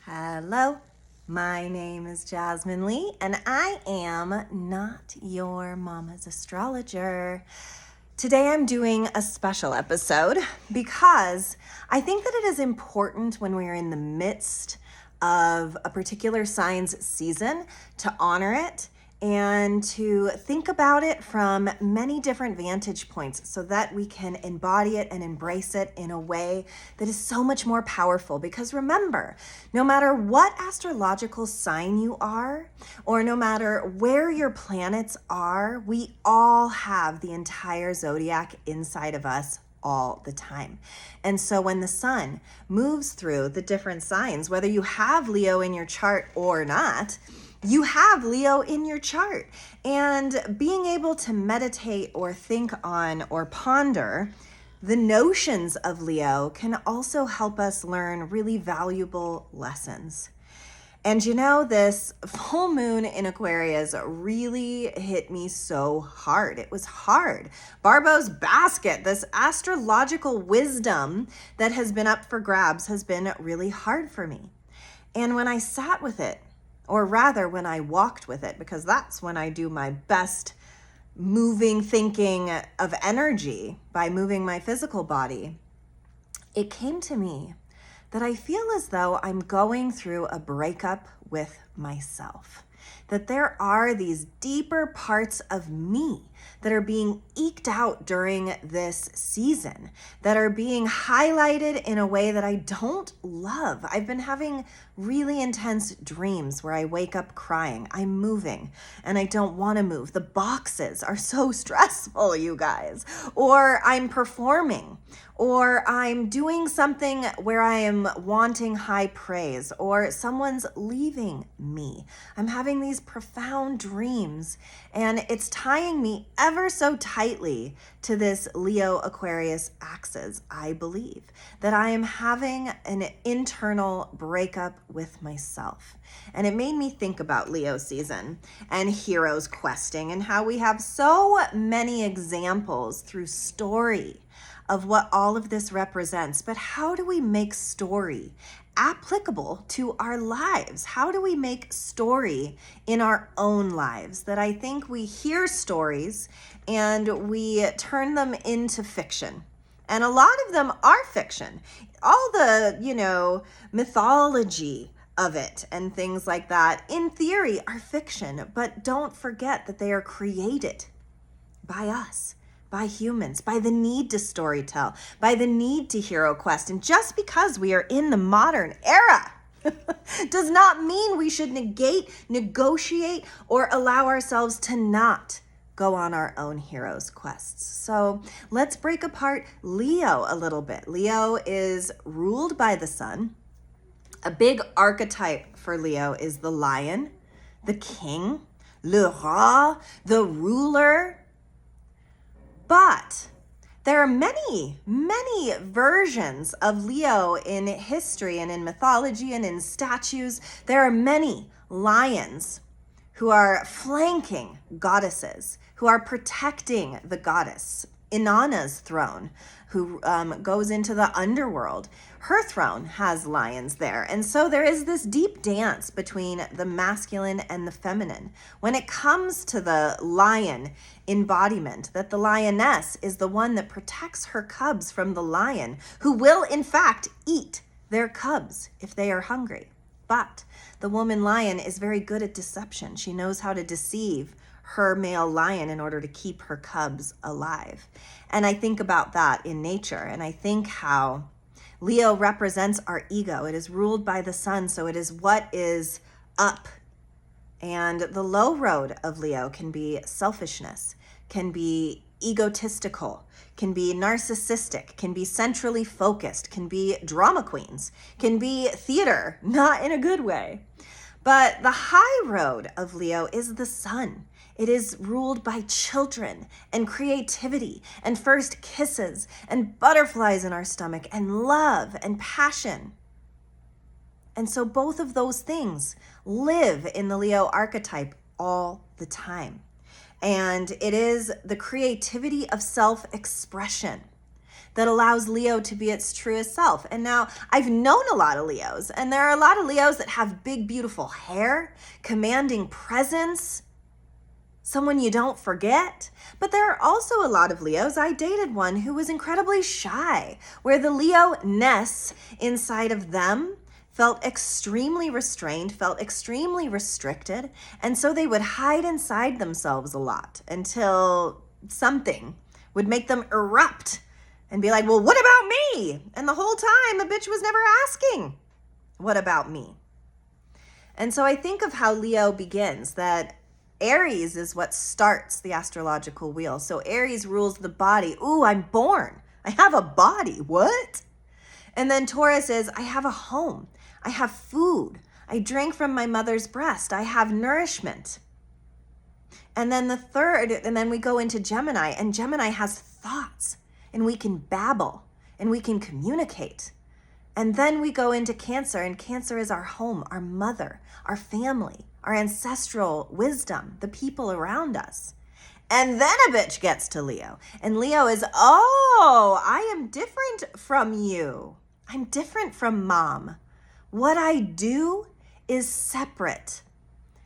Hello, my name is Jasmine Lee, and I am not your mama's astrologer. Today I'm doing a special episode because I think that it is important when we are in the midst of a particular sign's season to honor it and to think about it from many different vantage points so that we can embody it and embrace it in a way that is so much more powerful. Because remember, no matter what astrological sign you are, or no matter where your planets are, we all have the entire zodiac inside of us all the time. And so when the sun moves through the different signs, whether you have Leo in your chart or not, you have Leo in your chart. And being able to meditate or think on or ponder the notions of Leo can also help us learn really valuable lessons. And you know, this full moon in Aquarius really hit me so hard. It was hard. Barbo's basket, this astrological wisdom that has been up for grabs, has been really hard for me. And when I sat with it, or rather when I walked with it, because that's when I do my best moving, thinking of energy by moving my physical body, it came to me that I feel as though I'm going through a breakup with myself. That there are these deeper parts of me that are being eked out during this season, that are being highlighted in a way that I don't love. I've been having really intense dreams where I wake up crying. I'm moving and I don't want to move. The boxes are so stressful, you guys. Or I'm performing, or I'm doing something where I am wanting high praise, or someone's leaving me. I'm having these profound dreams, and it's tying me ever so tightly to this Leo Aquarius axis. I believe that I am having an internal breakup with myself. And it made me think about Leo season and heroes questing, and how we have so many examples through story of what all of this represents. But how do we make story applicable to our lives? How do we make story in our own lives? That I think we hear stories and we turn them into fiction. And a lot of them are fiction. All the, mythology of it and things like that, in theory, are fiction. But don't forget that they are created by us, by humans, by the need to storytell, by the need to hero quest. And just because we are in the modern era does not mean we should negate, negotiate, or allow ourselves to not go on our own heroes quests. So let's break apart Leo a little bit. Leo is ruled by the sun. A big archetype for Leo is the lion, the king, le roi, the ruler. But there are many, many versions of Leo in history and in mythology and in statues. There are many lions who are flanking goddesses, who are protecting the goddess. Inanna's throne, who goes into the underworld, her throne has lions there. And so there is this deep dance between the masculine and the feminine. When it comes to the lion embodiment, that the lioness is the one that protects her cubs from the lion, who will in fact eat their cubs if they are hungry. But the woman lion is very good at deception. She knows how to deceive her male lion in order to keep her cubs alive. And I think about that in nature, and I think how Leo represents our ego. It is ruled by the sun, so it is what is up. And the low road of Leo can be selfishness, can be egotistical, can be narcissistic, can be centrally focused, can be drama queens, can be theater, not in a good way. But the high road of Leo is the sun. It is ruled by children and creativity and first kisses and butterflies in our stomach and love and passion. And so both of those things live in the Leo archetype all the time. And it is the creativity of self-expression that allows Leo to be its truest self. And now I've known a lot of Leos, and there are a lot of Leos that have big, beautiful hair, commanding presence, someone you don't forget. But there are also a lot of Leos. I dated one who was incredibly shy, where the Leo-ness inside of them felt extremely restrained, felt extremely restricted, and so they would hide inside themselves a lot until something would make them erupt and be like, well, what about me? And the whole time, the bitch was never asking, what about me? And so I think of how Leo begins, that Aries is what starts the astrological wheel. So Aries rules the body. Ooh, I'm born. I have a body. What? And then Taurus is, I have a home. I have food. I drank from my mother's breast. I have nourishment. And then the third, and then we go into Gemini, and Gemini has thoughts, and we can babble, and we can communicate. And then we go into Cancer, and Cancer is our home, our mother, our family, our ancestral wisdom, the people around us. And then a bitch gets to Leo, and Leo is, oh, I am different from you. I'm different from mom. What I do is separate.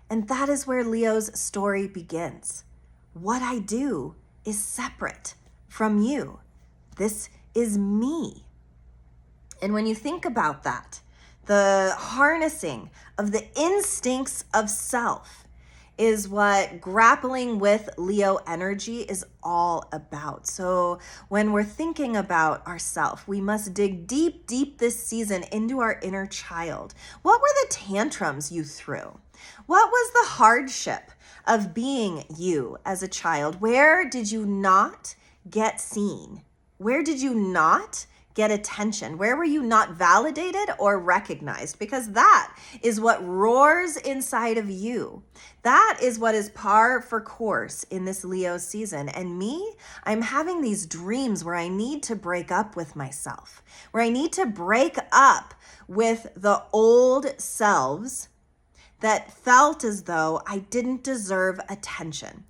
And that is where Leo's story begins. What I do is separate from you. This is me. And when you think about that, the harnessing of the instincts of self is what grappling with Leo energy is all about. So when we're thinking about ourself, we must dig deep, deep this season into our inner child. What were the tantrums you threw? What was the hardship of being you as a child? Where did you not get seen? Where did you not get attention? Where were you not validated or recognized? Because that is what roars inside of you. That is what is par for course in this Leo season. And me, I'm having these dreams where I need to break up with myself, where I need to break up with the old selves that felt as though I didn't deserve attention.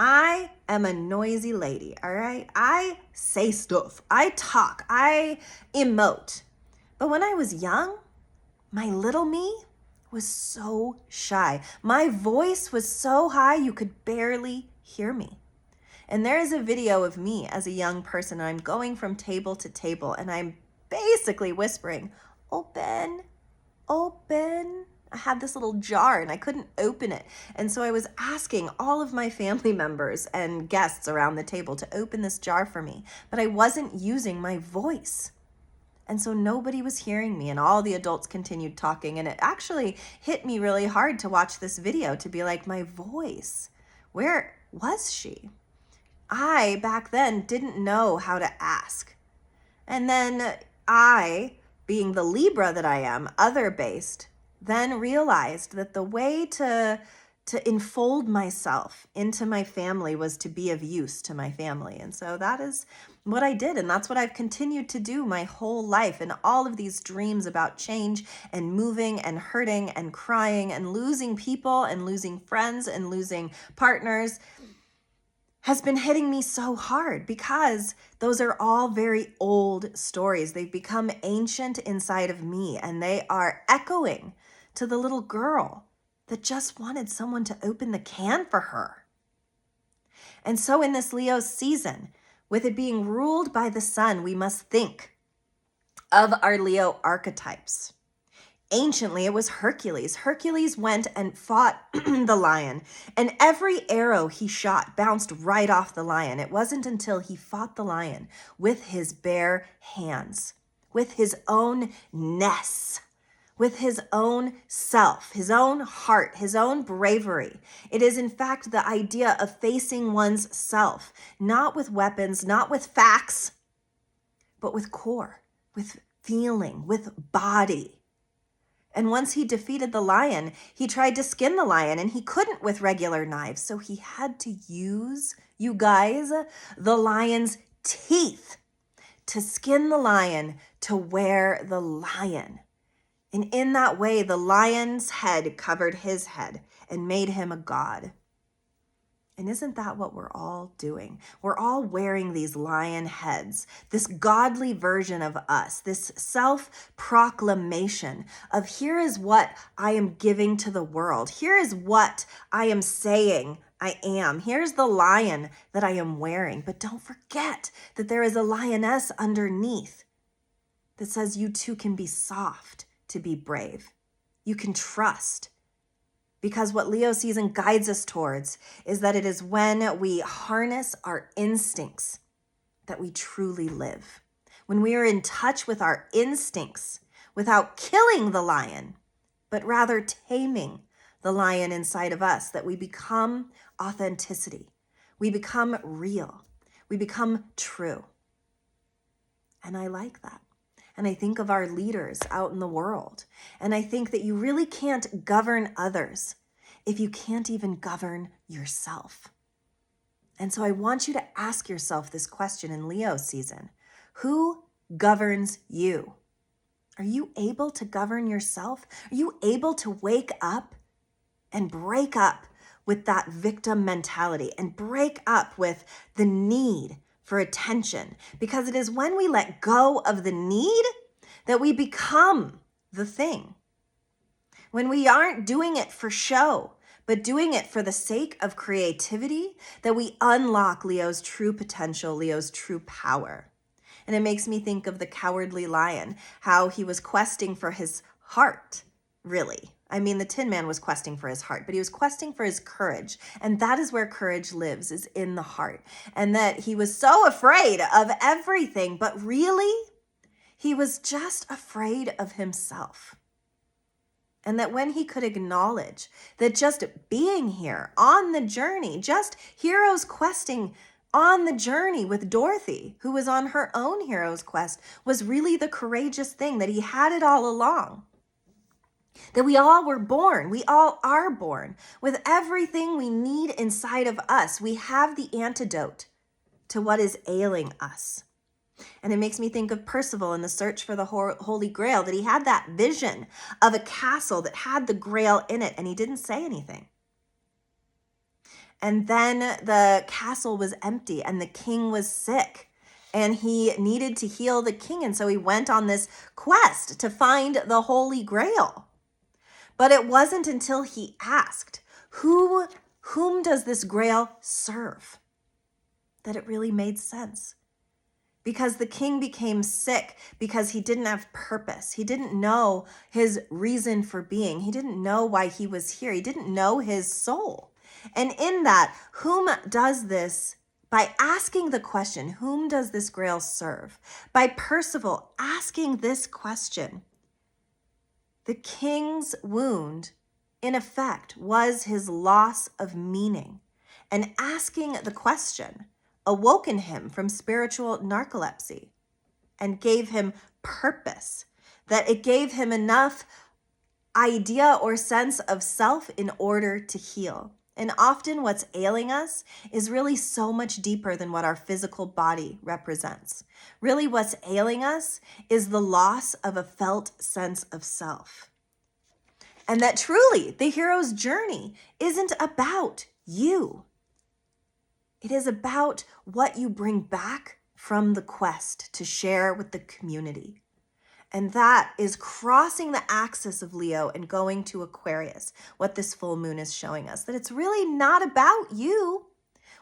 I am a noisy lady, all right? I say stuff, I talk, I emote. But when I was young, my little me was so shy. My voice was so high you could barely hear me. And there is a video of me as a young person, and I'm going from table to table, and I'm basically whispering, open, open. I had this little jar and I couldn't open it. And so I was asking all of my family members and guests around the table to open this jar for me, but I wasn't using my voice. And so nobody was hearing me, and all the adults continued talking. And it actually hit me really hard to watch this video, to be like, my voice, where was she? I, back then, didn't know how to ask. And then I, being the Libra that I am, other-based, then realized that the way to enfold myself into my family was to be of use to my family. And so that is what I did. And that's what I've continued to do my whole life. And all of these dreams about change and moving and hurting and crying and losing people and losing friends and losing partners has been hitting me so hard, because those are all very old stories. They've become ancient inside of me, and they are echoing to the little girl that just wanted someone to open the can for her. And so in this Leo season, with it being ruled by the sun, we must think of our Leo archetypes. Anciently, it was Hercules. Hercules went and fought the lion, and every arrow he shot bounced right off the lion. It wasn't until he fought the lion with his bare hands, with his own ness, with his own self, his own heart, his own bravery. It is, in fact, the idea of facing one's self, not with weapons, not with facts, but with core, with feeling, with body. And once he defeated the lion, he tried to skin the lion, and he couldn't with regular knives. So he had to use, you guys, the lion's teeth to skin the lion, to wear the lion. And in that way, the lion's head covered his head and made him a god. And isn't that what we're all doing? We're all wearing these lion heads, this godly version of us, this self-proclamation of here is what I am giving to the world. Here is what I am saying I am. Here's the lion that I am wearing. But don't forget that there is a lioness underneath that says you too can be soft to be brave. You can trust. Because what Leo season guides us towards is that it is when we harness our instincts that we truly live. When we are in touch with our instincts without killing the lion, but rather taming the lion inside of us, that we become authenticity. We become real. We become true. And I like that. And I think of our leaders out in the world. And I think that you really can't govern others if you can't even govern yourself. And so I want you to ask yourself this question in Leo season. Who governs you? Are you able to govern yourself? Are you able to wake up and break up with that victim mentality and break up with the need for attention? Because it is when we let go of the need that we become the thing. When we aren't doing it for show, but doing it for the sake of creativity, that we unlock Leo's true potential, Leo's true power. And it makes me think of the Cowardly Lion, how he was questing for his heart, really. I mean, the Tin Man was questing for his heart, but he was questing for his courage. And that is where courage lives, is in the heart. And that he was so afraid of everything, but really, he was just afraid of himself. And that when he could acknowledge that just being here on the journey, just heroes questing on the journey with Dorothy, who was on her own hero's quest, was really the courageous thing, that he had it all along. That we all were born, we all are born with everything we need inside of us. We have the antidote to what is ailing us. And it makes me think of Percival in the search for the Holy Grail, that he had that vision of a castle that had the Grail in it, and he didn't say anything. And then the castle was empty and the king was sick and he needed to heal the king. And so he went on this quest to find the Holy Grail. But it wasn't until he asked, whom does this Grail serve, that it really made sense. Because the king became sick because he didn't have purpose. He didn't know his reason for being. He didn't know why he was here. He didn't know his soul. And in that, whom does this, by asking the question, whom does this Grail serve? By Percival asking this question, the king's wound, in effect, was his loss of meaning. And asking the question awoken him from spiritual narcolepsy and gave him purpose, that it gave him enough idea or sense of self in order to heal. And often what's ailing us is really so much deeper than what our physical body represents. Really what's ailing us is the loss of a felt sense of self. And that truly the hero's journey isn't about you. It is about what you bring back from the quest to share with the community. And that is crossing the axis of Leo and going to Aquarius, what this full moon is showing us, that it's really not about you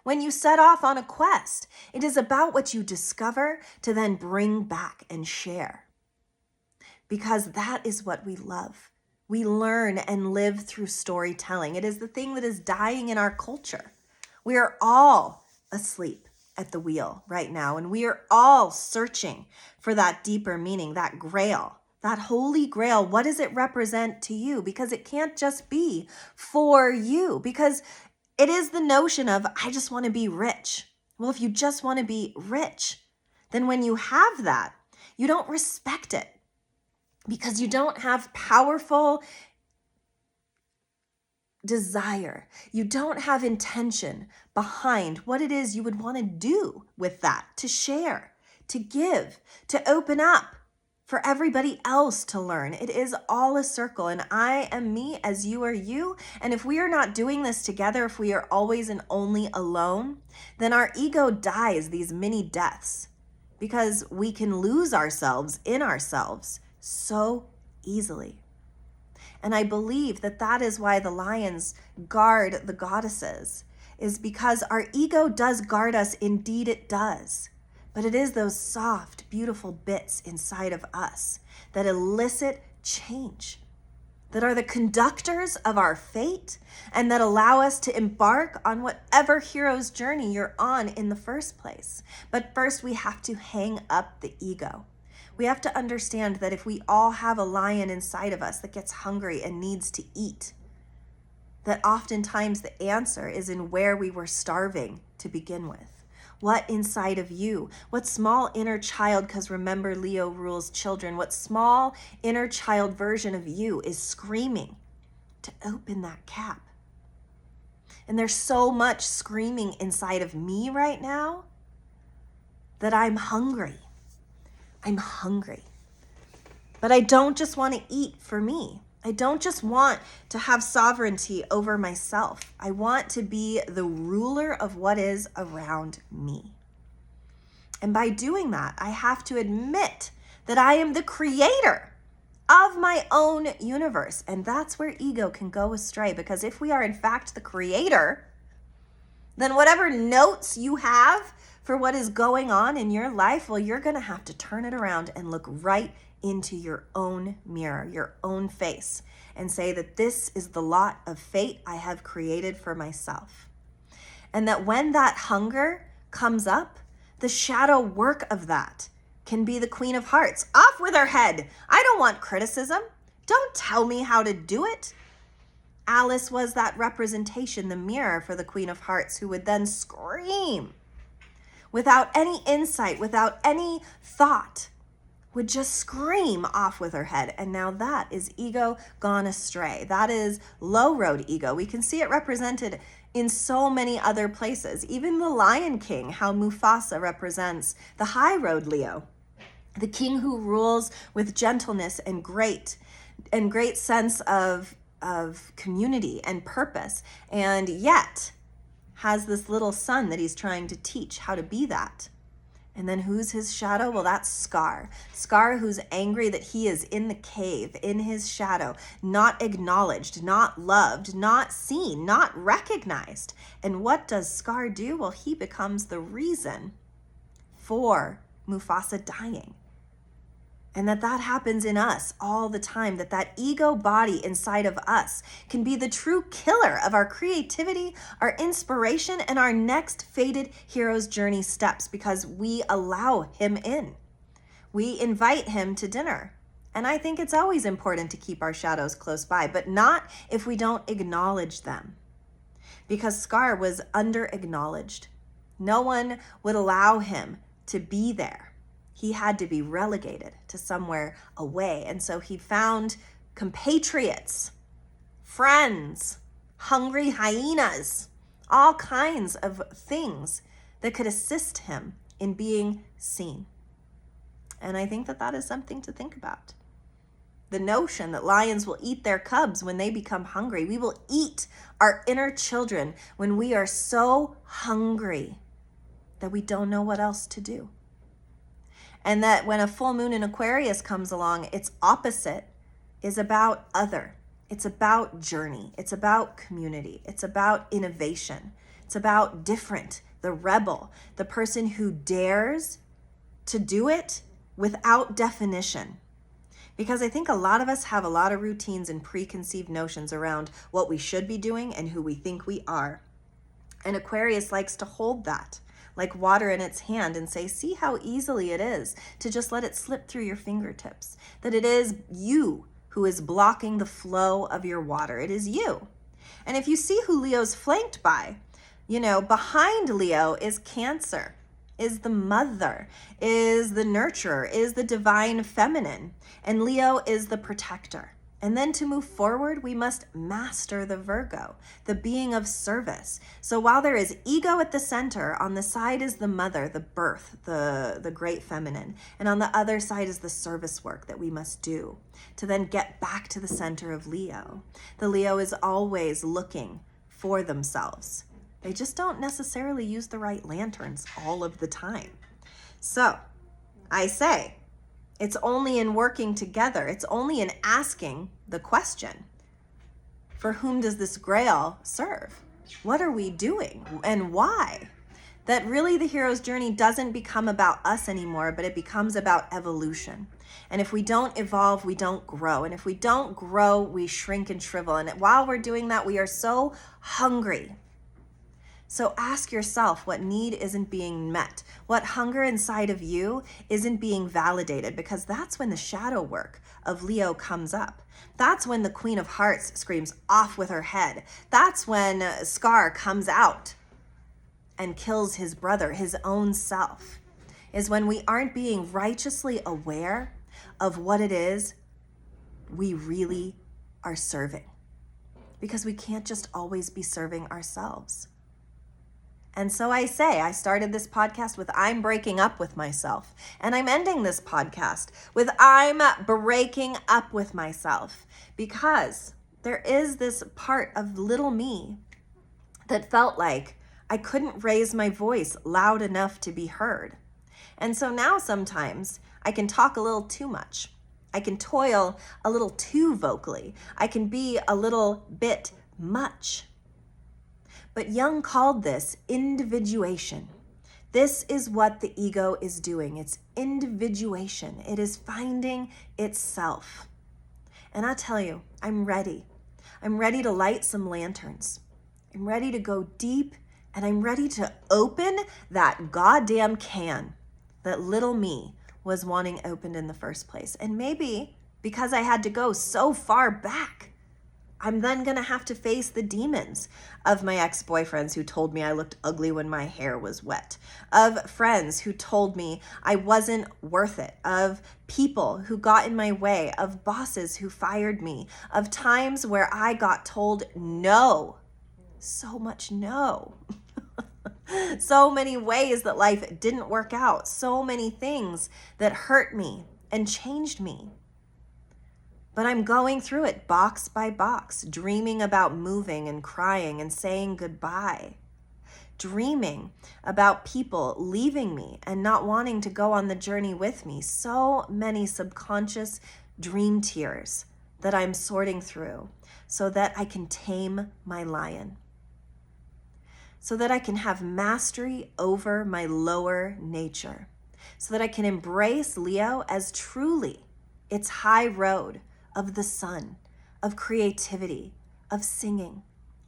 when you set off on a quest. It is about what you discover to then bring back and share. Because that is what we love. We learn and live through storytelling. It is the thing that is dying in our culture. We are all asleep at the wheel right now, and we are all searching for that deeper meaning, that Grail, that Holy Grail. What does it represent to you? Because it can't just be for you, because it is the notion of, I just want to be rich. Well, if you just want to be rich, then when you have that, you don't respect it because you don't have powerful desire. You don't have intention behind what it is you would want to do with that, to share, to give, to open up. for everybody else to learn. It is all a circle, and I am me as you are you. And if we are not doing this together, if we are always and only alone, then our ego dies these mini deaths, because we can lose ourselves in ourselves so easily. And I believe that that is why the lions guard the goddesses, is because our ego does guard us. Indeed, it does. But it is those soft, beautiful bits inside of us that elicit change, that are the conductors of our fate, and that allow us to embark on whatever hero's journey you're on in the first place. But first, we have to hang up the ego. We have to understand that if we all have a lion inside of us that gets hungry and needs to eat, that oftentimes the answer is in where we were starving to begin with. What inside of you? What small inner child, because remember, Leo rules children, what small inner child version of you is screaming to open that cap? And there's so much screaming inside of me right now that I'm hungry. I'm hungry. But I don't just want to eat for me. I don't just want to have sovereignty over myself. I want to be the ruler of what is around me. And by doing that, I have to admit that I am the creator of my own universe. And that's where ego can go astray, because if we are in fact the creator, then whatever notes you have for what is going on in your life, well, you're going to have to turn it around and look right into your own mirror, your own face, and say that this is the lot of fate I have created for myself. And that when that hunger comes up, the shadow work of that can be the Queen of Hearts. Off with her head. I don't want criticism. Don't tell me how to do it. Alice was that representation, the mirror for the Queen of Hearts, who would then scream without any insight, without any thought, would just scream off with her head. And now that is ego gone astray. That is low road ego. We can see it represented in so many other places. Even the Lion King, how Mufasa represents the high road Leo, the king who rules with gentleness and great sense of community and purpose, and yet has this little son that he's trying to teach how to be that. And then who's his shadow? Well, that's Scar. Scar, who's angry that he is in the cave, in his shadow, not acknowledged, not loved, not seen, not recognized. And what does Scar do? Well, he becomes the reason for Mufasa dying. And that happens in us all the time, that ego body inside of us can be the true killer of our creativity, our inspiration, and our next fated hero's journey steps, because we allow him in. We invite him to dinner. And I think it's always important to keep our shadows close by, but not if we don't acknowledge them. Because Scar was under-acknowledged. No one would allow him to be there. He had to be relegated to somewhere away. And so he found compatriots, friends, hungry hyenas, all kinds of things that could assist him in being seen. And I think that is something to think about. The notion that lions will eat their cubs when they become hungry. We will eat our inner children when we are so hungry that we don't know what else to do. And that when a full moon in Aquarius comes along, its opposite is about other. It's about journey. It's about community. It's about innovation. It's about different, the rebel, the person who dares to do it without definition. Because I think a lot of us have a lot of routines and preconceived notions around what we should be doing and who we think we are. And Aquarius likes to hold that like water in its hand and say, see how easily it is to just let it slip through your fingertips, that it is you who is blocking the flow of your water. It is you. And if you see who Leo's flanked by, behind Leo is Cancer, is the mother, is the nurturer, is the divine feminine, and Leo is the protector. And then to move forward, we must master the Virgo, the being of service. So while there is ego at the center, on the side is the mother, the birth, the great feminine. And on the other side is the service work that we must do to then get back to the center of Leo. The Leo is always looking for themselves. They just don't necessarily use the right lanterns all of the time. So I say, it's only in working together, it's only in asking the question, for whom does this grail serve? What are we doing and why? That really the hero's journey doesn't become about us anymore, but it becomes about evolution. And if we don't evolve, we don't grow. And if we don't grow, we shrink and shrivel. And while we're doing that, we are so hungry. So ask yourself what need isn't being met, what hunger inside of you isn't being validated, because that's when the shadow work of Leo comes up. That's when the Queen of Hearts screams off with her head. That's when Scar comes out and kills his brother, his own self, is when we aren't being righteously aware of what it is we really are serving. Because we can't just always be serving ourselves. And so I say, I started this podcast with I'm breaking up with myself. And I'm ending this podcast with I'm breaking up with myself. Because there is this part of little me that felt like I couldn't raise my voice loud enough to be heard. And so now sometimes I can talk a little too much. I can toil a little too vocally. I can be a little bit much. But Jung called this individuation. This is what the ego is doing. It's individuation. It is finding itself. And I tell you, I'm ready. I'm ready to light some lanterns. I'm ready to go deep, and I'm ready to open that goddamn can that little me was wanting opened in the first place. And maybe because I had to go so far back, I'm then gonna have to face the demons of my ex-boyfriends who told me I looked ugly when my hair was wet, of friends who told me I wasn't worth it, of people who got in my way, of bosses who fired me, of times where I got told no, so much no. So many ways that life didn't work out, so many things that hurt me and changed me. But I'm going through it box by box, dreaming about moving and crying and saying goodbye. Dreaming about people leaving me and not wanting to go on the journey with me. So many subconscious dream tears that I'm sorting through so that I can tame my lion. So that I can have mastery over my lower nature. So that I can embrace Leo as truly its high road of the sun, of creativity, of singing,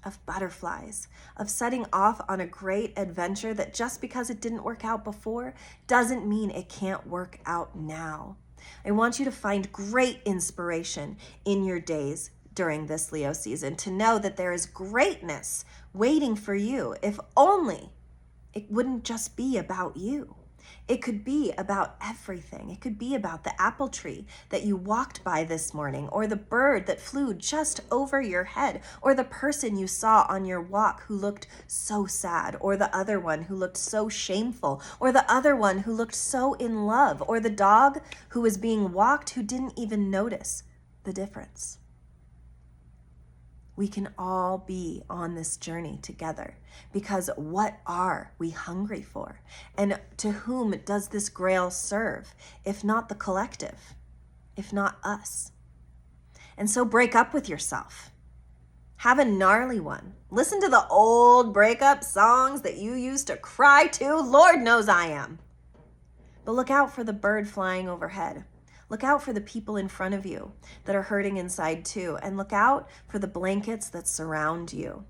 of butterflies, of setting off on a great adventure that just because it didn't work out before doesn't mean it can't work out now. I want you to find great inspiration in your days during this Leo season, to know that there is greatness waiting for you, if only it wouldn't just be about you. It could be about everything. It could be about the apple tree that you walked by this morning, or the bird that flew just over your head, or the person you saw on your walk who looked so sad, or the other one who looked so shameful, or the other one who looked so in love, or the dog who was being walked who didn't even notice the difference. We can all be on this journey together, because what are we hungry for? And to whom does this grail serve, if not the collective, if not us? And so break up with yourself. Have a gnarly one. Listen to the old breakup songs that you used to cry to. Lord knows I am. But look out for the bird flying overhead. Look out for the people in front of you that are hurting inside too. And look out for the blankets that surround you,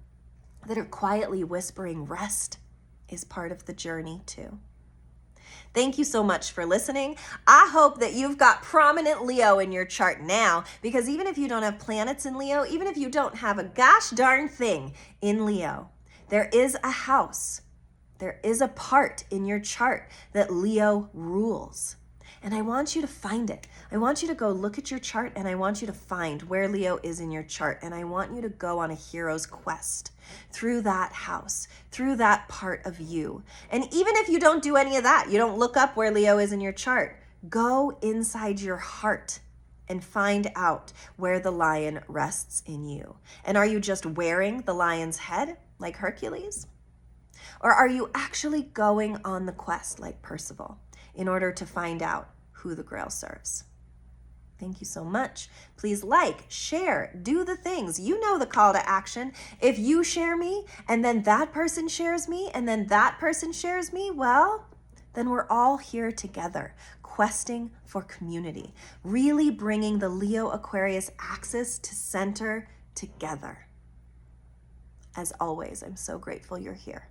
that are quietly whispering, rest is part of the journey too. Thank you so much for listening. I hope that you've got prominent Leo in your chart now, because even if you don't have planets in Leo, even if you don't have a gosh darn thing in Leo, there is a house, there is a part in your chart that Leo rules. And I want you to find it. I want you to go look at your chart, and I want you to find where Leo is in your chart. And I want you to go on a hero's quest through that house, through that part of you. And even if you don't do any of that, you don't look up where Leo is in your chart, go inside your heart and find out where the lion rests in you. And are you just wearing the lion's head like Hercules? Or are you actually going on the quest like Percival in order to find out who the Grail serves? Thank you so much. Please like, share, do the things. You know the call to action. If you share me and then that person shares me and then that person shares me, well, then we're all here together, questing for community, really bringing the Leo Aquarius axis to center together. As always, I'm so grateful you're here.